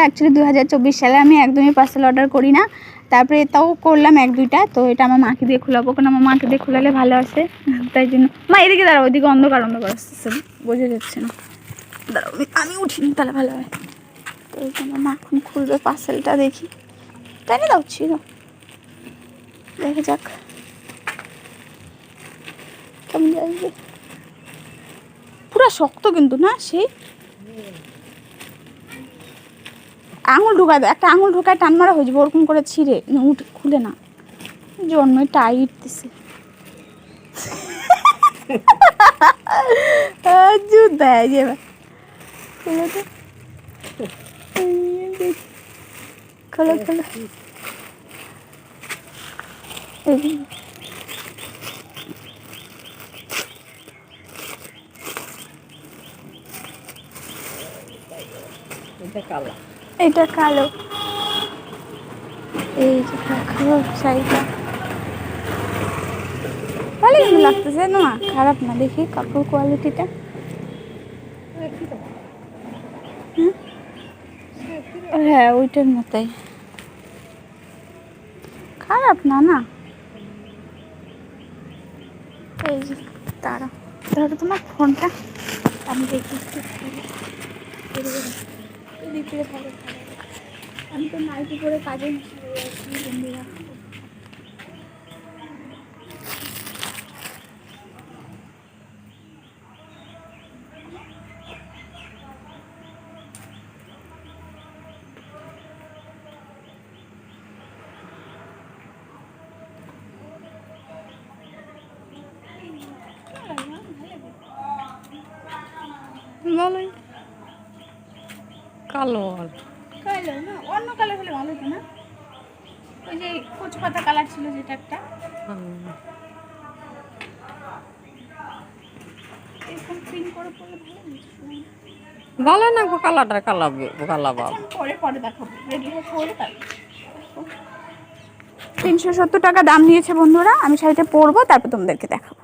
Actually 2024 সালে আমি একদমই পার্সেল অর্ডার করি না, তারপরে এটাও করলাম 1-2টা। তো এটা আমার মাকে দিয়ে খোলাবো, কারণ আমার মাকে দিয়ে খোলালে ভালো আসে, তাই জন্য। মা এদিকে দাঁড়াও, ওইদিকে অন্ধকার আসতেছে, বোঝা যাচ্ছে না। দাঁড়াও আমি উঠিনি, তাহলে ভালো হয়। তো এই জন্য মা এখন খুলবে পার্সেলটা, দেখি। তাই না, দাও ছিল, দেখা যাক কেমন যাবে। পুরো শক্ত কিন্তু না, সেই আঙুল ঢোকায় দেয়, একটা আঙুল ঢোকায় টান মারা হয়ে যাবে, ওরকম করে ছিঁড়ে খুলে না, জন্যই টাইট দিছে। দেয় যে খোলো খোলো, এটা কালো, এই যে কালো শাড়িটা ভালো কিন্তু লাগতেছে না, খারাপ না। দেখি কাপড় কোয়ালিটিটা, হ্যাঁ ওইটার মতোই, খারাপ না না। এই যে তারা ধরো তোমার ফোনটা, আমি দেখি আমি তো নাইটি পরে কাজে বন্ধুরা। কালো কালো না, অন্য কালার হলে ভালো হতো না। ওই যে কচু পাতা কালার ছিল যেটা একটা, এরকম প্রিন্ট করে পরলে ভালো না গো, কালারটা কালা বাবা। পরে দেখাবো, রেডি হয়ে পরে তারপর 370 টাকা দাম নিয়েছে বন্ধুরা। আমি শাড়িটা পরবো, তারপর তোমাদেরকে দেখাবো।